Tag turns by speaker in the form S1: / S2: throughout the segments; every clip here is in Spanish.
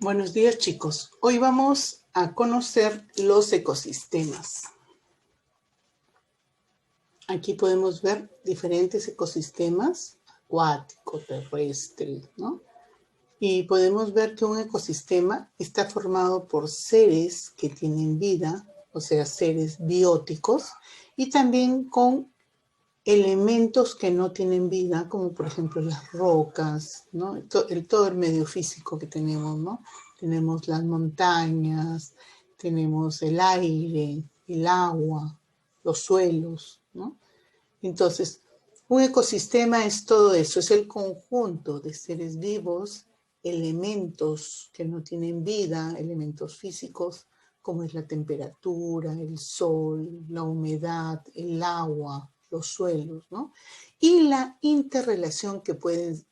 S1: Buenos días, chicos. Hoy vamos a conocer los ecosistemas. Aquí podemos ver diferentes ecosistemas, acuático, terrestre, ¿no? Y podemos ver que un ecosistema está formado por seres que tienen vida, o sea, seres bióticos, y también con elementos que no tienen vida, como por ejemplo las rocas, ¿no? Todo el medio físico que tenemos, ¿no? Tenemos las montañas, tenemos el aire, el agua, los suelos, ¿no? Entonces, un ecosistema es todo eso, es el conjunto de seres vivos, elementos que no tienen vida, elementos físicos, como es la temperatura, el sol, la humedad, el agua, los suelos, ¿no? Y la interrelación que puede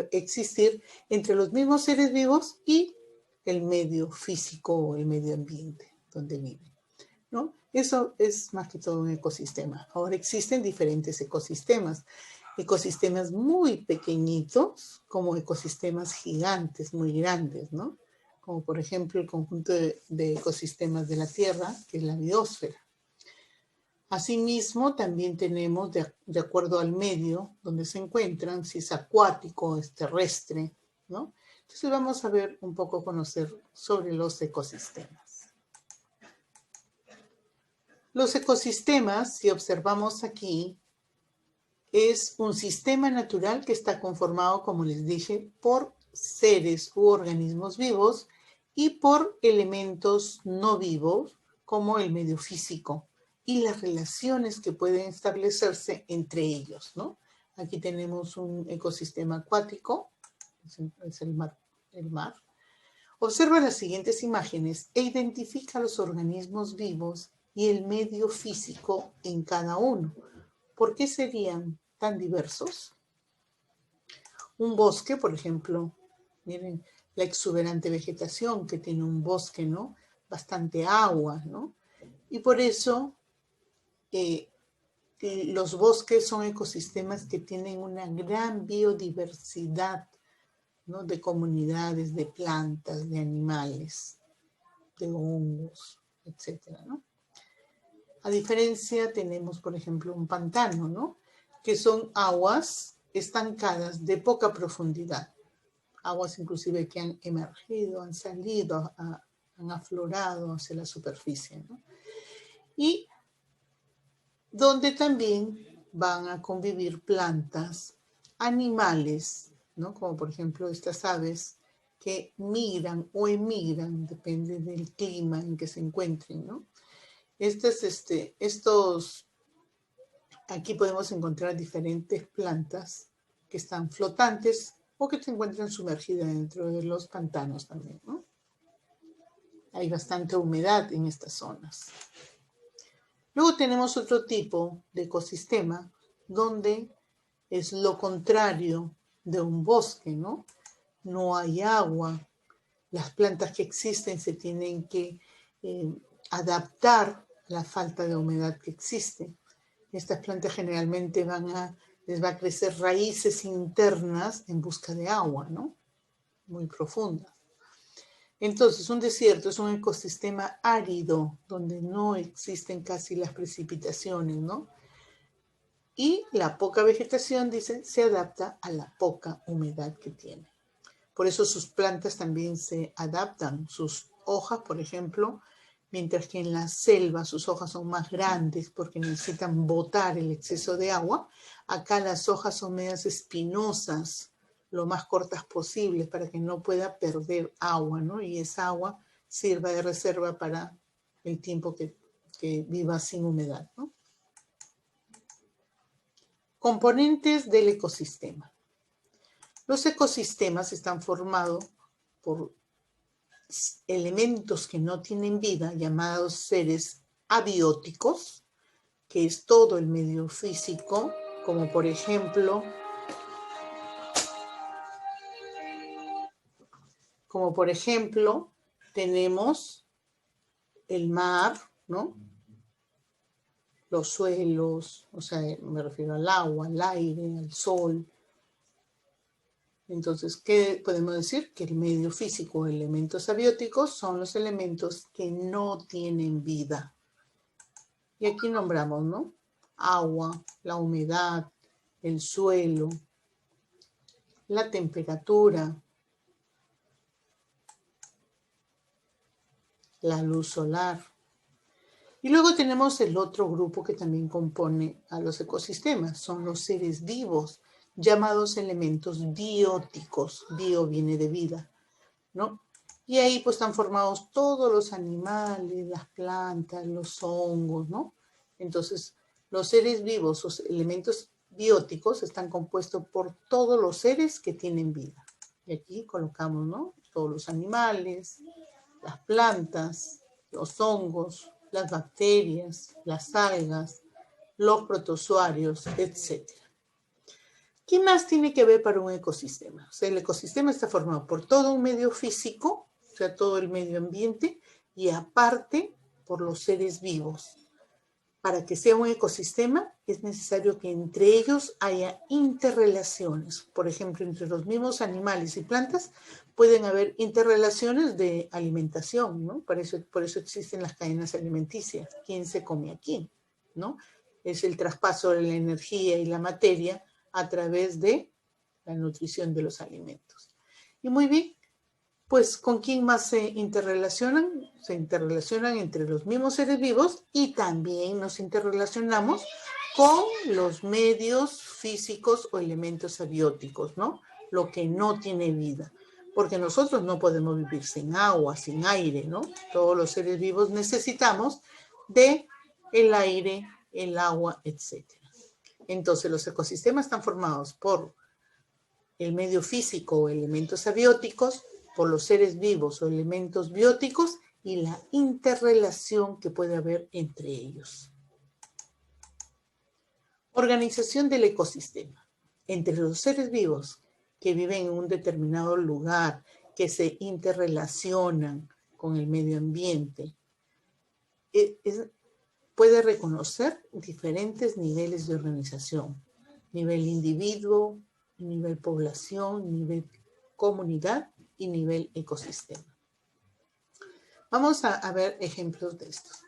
S1: existir entre los mismos seres vivos y el medio físico o el medio ambiente donde viven, ¿no? Eso es más que todo un ecosistema. Ahora existen diferentes ecosistemas. Ecosistemas muy pequeñitos, como ecosistemas gigantes, muy grandes, ¿no? Como por ejemplo el conjunto de ecosistemas de la Tierra, que es la biosfera. Asimismo, también tenemos, de acuerdo al medio donde se encuentran, si es acuático, es terrestre, ¿no? Entonces vamos a ver un poco, conocer sobre los ecosistemas. Los ecosistemas, si observamos aquí, es un sistema natural que está conformado, como les dije, por seres u organismos vivos y por elementos no vivos, como el medio físico y las relaciones que pueden establecerse entre ellos, ¿no? Aquí tenemos un ecosistema acuático, es el mar. Observa las siguientes imágenes e identifica los organismos vivos y el medio físico en cada uno. ¿Por qué serían tan diversos? Un bosque, por ejemplo, miren la exuberante vegetación que tiene un bosque, ¿no? Bastante agua, ¿no? Y por eso los bosques son ecosistemas que tienen una gran biodiversidad, ¿no? De comunidades, de plantas, de animales, de hongos, etcétera, ¿no? A diferencia, tenemos, por ejemplo, un pantano, ¿no? Que son aguas estancadas de poca profundidad. Aguas inclusive que han emergido, han salido, han aflorado hacia la superficie, ¿no? Y donde también van a convivir plantas, animales, ¿no? Como por ejemplo estas aves que migran o emigran, depende del clima en que se encuentren, ¿no? Aquí podemos encontrar diferentes plantas que están flotantes o que se encuentran sumergidas dentro de los pantanos también, ¿no? Hay bastante humedad en estas zonas. Luego tenemos otro tipo de ecosistema donde es lo contrario de un bosque, ¿no? No hay agua. Las plantas que existen se tienen que adaptar a la falta de humedad que existe. Estas plantas generalmente les va a crecer raíces internas en busca de agua, ¿no? Muy profundas. Entonces, un desierto es un ecosistema árido donde no existen casi las precipitaciones, ¿no? Y la poca vegetación, dicen, se adapta a la poca humedad que tiene. Por eso sus plantas también se adaptan. Sus hojas, por ejemplo, mientras que en la selva sus hojas son más grandes porque necesitan botar el exceso de agua, acá las hojas son medias espinosas, lo más cortas posibles para que no pueda perder agua, ¿no? Y esa agua sirva de reserva para el tiempo que viva sin humedad, ¿no? Componentes del ecosistema. Los ecosistemas están formados por elementos que no tienen vida, llamados seres abióticos, que es todo el medio físico, como por ejemplo tenemos el mar, ¿no? Los suelos, o sea, me refiero al agua, al aire, al sol. Entonces, ¿qué podemos decir? Que el medio físico o elementos abióticos son los elementos que no tienen vida. Y aquí nombramos, ¿no? Agua, la humedad, el suelo, la temperatura, la luz solar. Y luego tenemos el otro grupo que también compone a los ecosistemas. Son los seres vivos, llamados elementos bióticos. Bio viene de vida, ¿no? Y ahí pues están formados todos los animales, las plantas, los hongos, ¿no? Entonces, los seres vivos, los elementos bióticos, están compuestos por todos los seres que tienen vida. Y aquí colocamos, ¿no? Todos los animales, las plantas, los hongos, las bacterias, las algas, los protozoarios, etc. ¿Qué más tiene que ver para un ecosistema? O sea, el ecosistema está formado por todo un medio físico, o sea, todo el medio ambiente, y aparte por los seres vivos. Para que sea un ecosistema es necesario que entre ellos haya interrelaciones. Por ejemplo, entre los mismos animales y plantas pueden haber interrelaciones de alimentación, ¿no? Por eso existen las cadenas alimenticias. ¿Quién se come a quién? ¿No? Es el traspaso de la energía y la materia a través de la nutrición de los alimentos. Y muy bien, pues ¿con quién más se interrelacionan? Se interrelacionan entre los mismos seres vivos y también nos interrelacionamos con los medios físicos o elementos abióticos, ¿no? Lo que no tiene vida. Porque nosotros no podemos vivir sin agua, sin aire, ¿no? Todos los seres vivos necesitamos de el aire, el agua, etc. Entonces, los ecosistemas están formados por el medio físico o elementos abióticos, por los seres vivos o elementos bióticos y la interrelación que puede haber entre ellos. Organización del ecosistema. Entre los seres vivos que viven en un determinado lugar, que se interrelacionan con el medio ambiente, puede reconocer diferentes niveles de organización. Nivel individuo, nivel población, nivel comunidad y nivel ecosistema. Vamos a ver ejemplos de estos.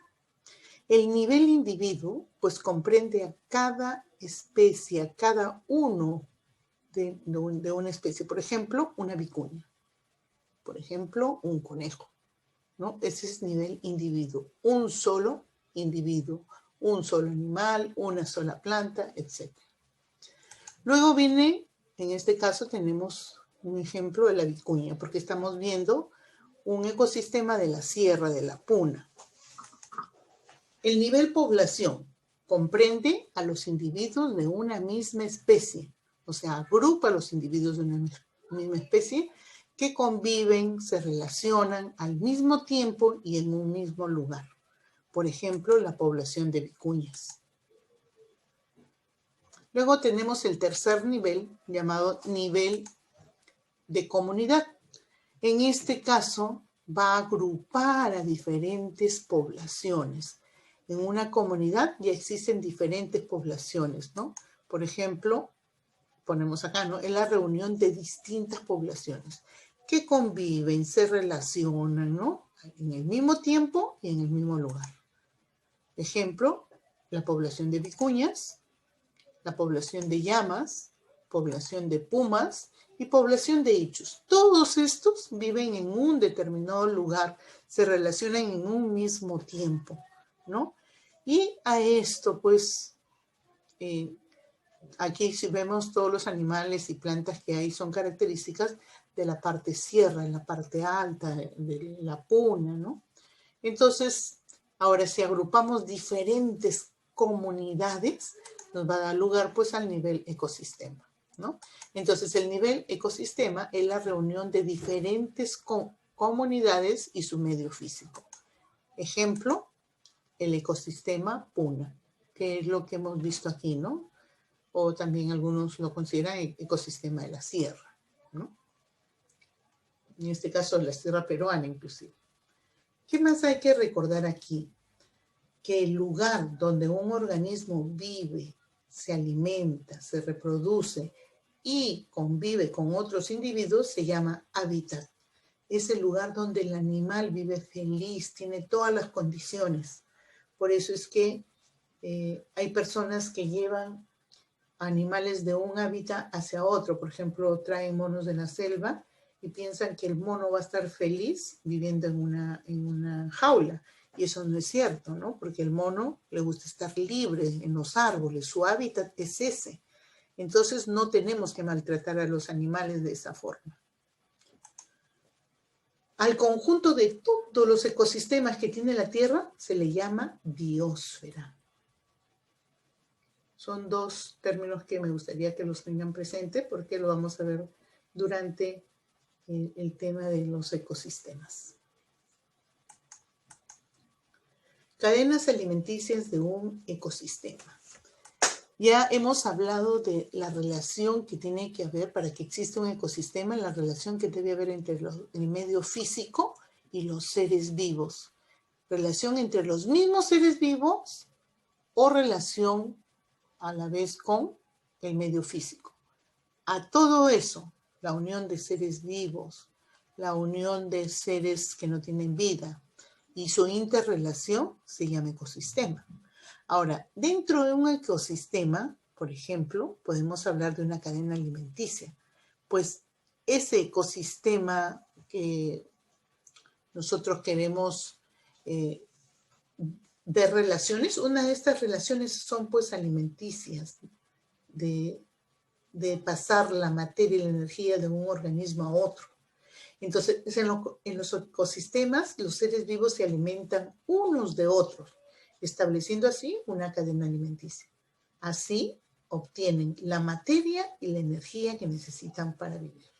S1: El nivel individuo, pues comprende a cada especie, a cada uno de una especie. Por ejemplo, una vicuña. Por ejemplo, un conejo, ¿no? Ese es nivel individuo. Un solo individuo, un solo animal, una sola planta, etc. Luego viene, en este caso tenemos un ejemplo de la vicuña, porque estamos viendo un ecosistema de la sierra, de la puna. El nivel población comprende a los individuos de una misma especie, o sea, agrupa a los individuos de una misma especie que conviven, se relacionan al mismo tiempo y en un mismo lugar. Por ejemplo, la población de vicuñas. Luego tenemos el tercer nivel, llamado nivel de comunidad. En este caso, va a agrupar a diferentes poblaciones. En una comunidad ya existen diferentes poblaciones, ¿no? Por ejemplo, ponemos acá, ¿no? Es la reunión de distintas poblaciones que conviven, se relacionan, ¿no? En el mismo tiempo y en el mismo lugar. Ejemplo, la población de vicuñas, la población de llamas, población de pumas y población de ichus. Todos estos viven en un determinado lugar, se relacionan en un mismo tiempo, ¿no? Y a esto, pues, aquí si vemos todos los animales y plantas que hay son características de la parte sierra, en la parte alta de la puna, ¿no? Entonces, ahora si agrupamos diferentes comunidades, nos va a dar lugar pues al nivel ecosistema, ¿no? Entonces, el nivel ecosistema es la reunión de diferentes comunidades y su medio físico. Ejemplo, el ecosistema puna, que es lo que hemos visto aquí, ¿no? O también algunos lo consideran el ecosistema de la sierra, ¿no? En este caso, la sierra peruana inclusive. ¿Qué más hay que recordar aquí? Que el lugar donde un organismo vive, se alimenta, se reproduce y convive con otros individuos se llama hábitat. Es el lugar donde el animal vive feliz, tiene todas las condiciones. Por eso es que hay personas que llevan animales de un hábitat hacia otro. Por ejemplo, traen monos de la selva y piensan que el mono va a estar feliz viviendo en una jaula. Y eso no es cierto, ¿no? Porque el mono le gusta estar libre en los árboles. Su hábitat es ese. Entonces no tenemos que maltratar a los animales de esa forma. Al conjunto de todos los ecosistemas que tiene la Tierra se le llama biosfera. Son dos términos que me gustaría que los tengan presente porque lo vamos a ver durante el tema de los ecosistemas. Cadenas alimenticias de un ecosistema. Ya hemos hablado de la relación que tiene que haber para que exista un ecosistema, la relación que debe haber entre el medio físico y los seres vivos. Relación entre los mismos seres vivos o relación a la vez con el medio físico. A todo eso, la unión de seres vivos, la unión de seres que no tienen vida y su interrelación se llama ecosistema. Ahora, dentro de un ecosistema, por ejemplo, podemos hablar de una cadena alimenticia. Pues ese ecosistema que nosotros queremos ver relaciones, una de estas relaciones son pues alimenticias, de pasar la materia y la energía de un organismo a otro. Entonces, en los ecosistemas, los seres vivos se alimentan unos de otros, estableciendo así una cadena alimenticia. Así obtienen la materia y la energía que necesitan para vivir.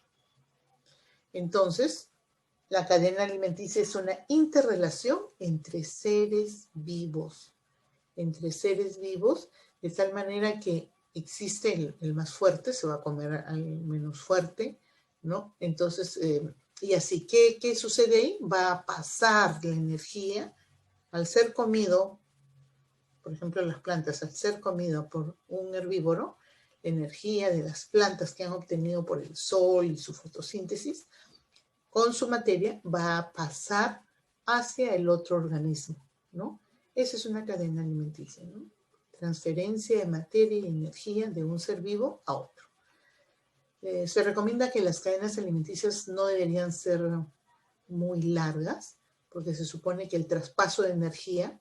S1: Entonces, la cadena alimenticia es una interrelación entre seres vivos. Entre seres vivos, de tal manera que existe el más fuerte, se va a comer al menos fuerte, ¿no? Entonces, y así, ¿qué sucede ahí? Va a pasar la energía al ser comido, por ejemplo, las plantas, al ser comido por un herbívoro, la energía de las plantas que han obtenido por el sol y su fotosíntesis, con su materia va a pasar hacia el otro organismo, ¿no? Esa es una cadena alimenticia, ¿no? Transferencia de materia y energía de un ser vivo a otro. Se recomienda que las cadenas alimenticias no deberían ser muy largas, porque se supone que el traspaso de energía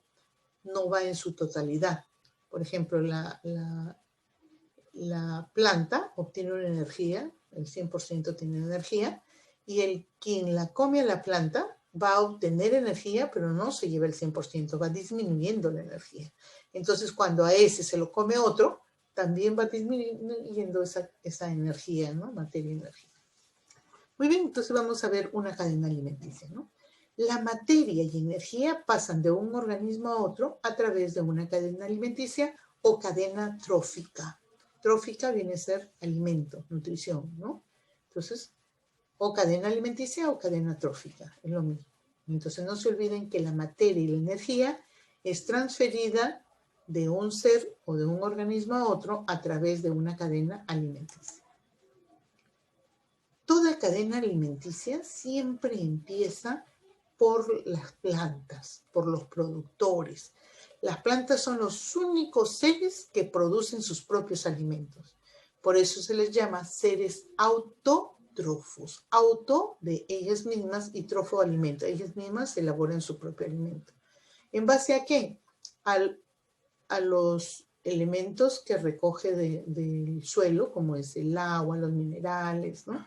S1: no va en su totalidad. Por ejemplo, la planta obtiene una energía, el 100% tiene energía, y quien la come a la planta va a obtener energía, pero no se lleva el 100%, va disminuyendo la energía. Entonces, cuando a ese se lo come otro, también va disminuyendo esa energía, ¿no? Materia y energía. Muy bien, entonces vamos a ver una cadena alimenticia, ¿no? La materia y energía pasan de un organismo a otro a través de una cadena alimenticia o cadena trófica. Trófica viene a ser alimento, nutrición, ¿no? Entonces, o cadena alimenticia o cadena trófica, es lo mismo. Entonces, no se olviden que la materia y la energía es transferida de un ser o de un organismo a otro a través de una cadena alimenticia. Toda cadena alimenticia siempre empieza por las plantas, por los productores. Las plantas son los únicos seres que producen sus propios alimentos. Por eso se les llama seres autótrofos. Auto de ellas mismas y trofo alimento. Ellas mismas elaboran su propio alimento. ¿En base a qué? A los elementos que recoge del suelo, como es el agua, los minerales, ¿no?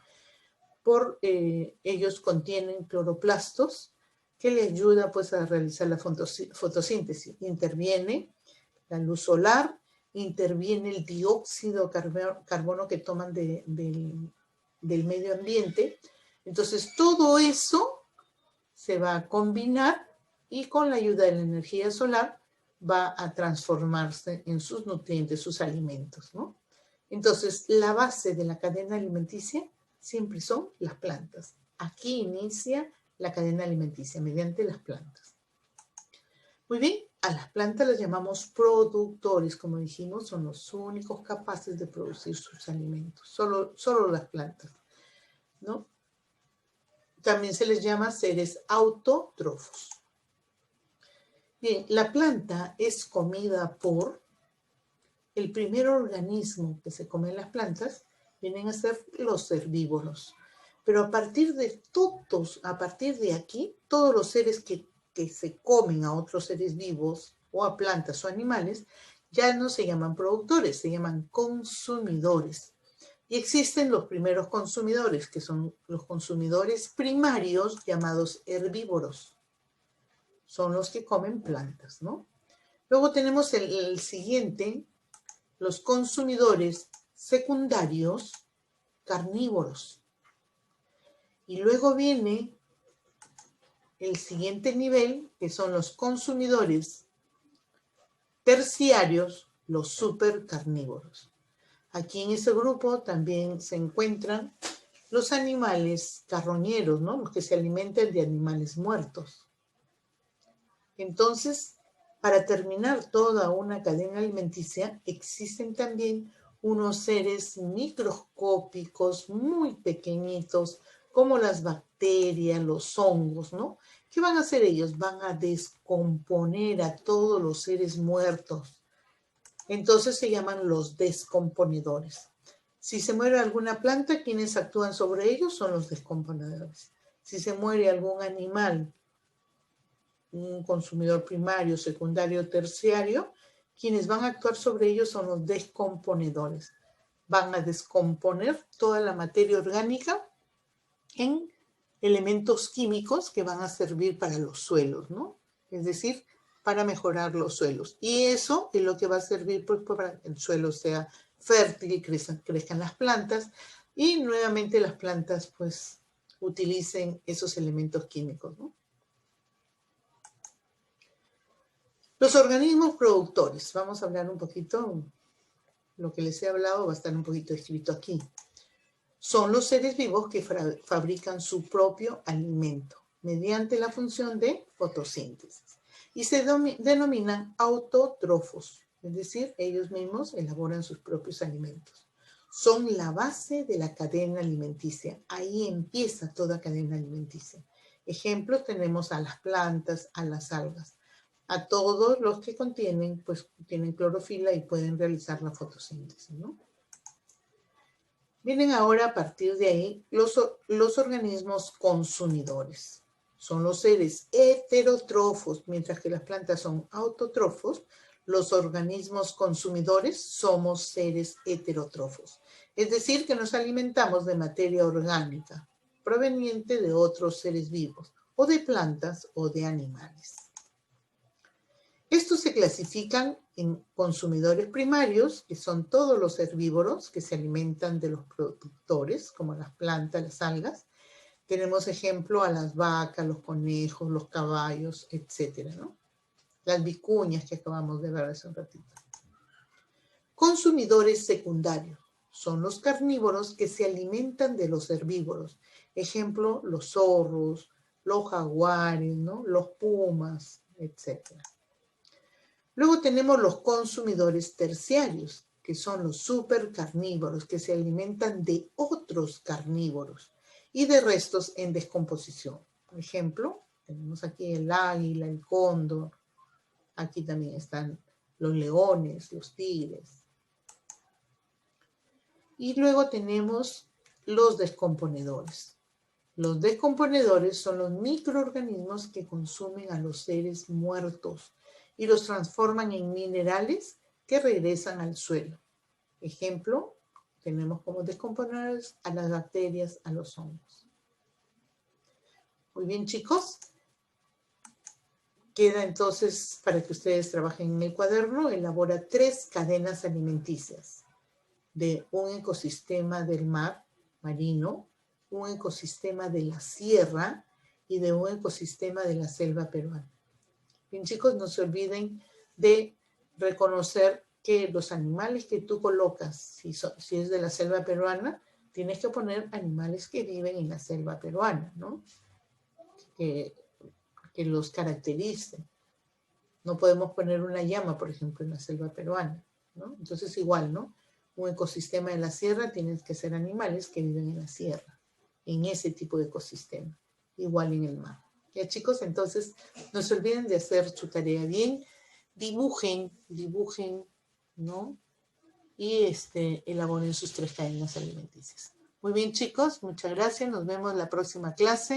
S1: Ellos contienen cloroplastos que le ayuda pues a realizar la fotosíntesis. Interviene la luz solar, interviene el dióxido de carbono que toman del medio ambiente. Entonces todo eso se va a combinar y con la ayuda de la energía solar va a transformarse en sus nutrientes, sus alimentos, ¿no? Entonces la base de la cadena alimenticia siempre son las plantas. Aquí inicia la cadena alimenticia mediante las plantas. Muy bien, A las plantas las llamamos productores, como dijimos, son los únicos capaces de producir sus alimentos, solo las plantas, ¿no? También se les llama seres autótrofos. Bien, la planta es comida por el primer organismo que se come en las plantas, vienen a ser los herbívoros. Pero a partir de aquí, todos los seres que se comen a otros seres vivos o a plantas o animales, ya no se llaman productores, se llaman consumidores. Y existen los primeros consumidores, que son los consumidores primarios llamados herbívoros. Son los que comen plantas, ¿no? Luego tenemos el siguiente, los consumidores secundarios carnívoros. Y luego viene el siguiente nivel, que son los consumidores terciarios, los supercarnívoros. Aquí en ese grupo también se encuentran los animales carroñeros, ¿no? Los que se alimentan de animales muertos. Entonces, para terminar toda una cadena alimenticia, existen también unos seres microscópicos muy pequeñitos, como las bacterias, los hongos, ¿no? ¿Qué van a hacer ellos? Van a descomponer a todos los seres muertos. Entonces se llaman los descomponedores. Si se muere alguna planta, quienes actúan sobre ellos son los descomponedores. Si se muere algún animal, un consumidor primario, secundario, terciario, quienes van a actuar sobre ellos son los descomponedores. Van a descomponer toda la materia orgánica en elementos químicos que van a servir para los suelos, ¿no? Es decir, para mejorar los suelos. Y eso es lo que va a servir pues, para que el suelo sea fértil, crezcan las plantas y nuevamente las plantas pues utilicen esos elementos químicos, ¿no? Los organismos productores. Vamos a hablar un poquito, lo que les he hablado va a estar un poquito escrito aquí. Son los seres vivos que fabrican su propio alimento mediante la función de fotosíntesis y se denominan autótrofos, es decir, ellos mismos elaboran sus propios alimentos. Son la base de la cadena alimenticia. Ahí empieza toda cadena alimenticia. Ejemplos tenemos a las plantas, a las algas, a todos los que contienen, pues tienen clorofila y pueden realizar la fotosíntesis, ¿no? Vienen ahora a partir de ahí los organismos consumidores. Son los seres heterótrofos, mientras que las plantas son autótrofos, los organismos consumidores somos seres heterótrofos. Es decir, que nos alimentamos de materia orgánica proveniente de otros seres vivos, o de plantas o de animales. Estos se clasifican en consumidores primarios, que son todos los herbívoros que se alimentan de los productores, como las plantas, las algas. Tenemos ejemplo a las vacas, los conejos, los caballos, etcétera, ¿no? Las vicuñas que acabamos de ver hace un ratito. Consumidores secundarios son los carnívoros que se alimentan de los herbívoros. Ejemplo, los zorros, los jaguares, ¿no? Los pumas, etcétera. Luego tenemos los consumidores terciarios, que son los supercarnívoros, que se alimentan de otros carnívoros y de restos en descomposición. Por ejemplo, tenemos aquí el águila, el cóndor, aquí también están los leones, los tigres. Y luego tenemos los descomponedores. Los descomponedores son los microorganismos que consumen a los seres muertos y los transforman en minerales que regresan al suelo. Ejemplo, tenemos como descomponedores a las bacterias, a los hongos. Muy bien, chicos. Queda entonces, para que ustedes trabajen en el cuaderno, elabora 3 cadenas alimenticias de un ecosistema del mar marino, un ecosistema de la sierra y de un ecosistema de la selva peruana. Bien, chicos, no se olviden de reconocer que los animales que tú colocas, si es de la selva peruana, tienes que poner animales que viven en la selva peruana, ¿no? Que los caractericen. No podemos poner una llama, por ejemplo, en la selva peruana, ¿no? Entonces igual, ¿no? Un ecosistema en la sierra tienen que ser animales que viven en la sierra, en ese tipo de ecosistema, igual en el mar. Ya chicos, entonces no se olviden de hacer su tarea bien, dibujen, ¿no? Y elaboren sus 3 cadenas alimenticias. Muy bien chicos, muchas gracias, nos vemos en la próxima clase.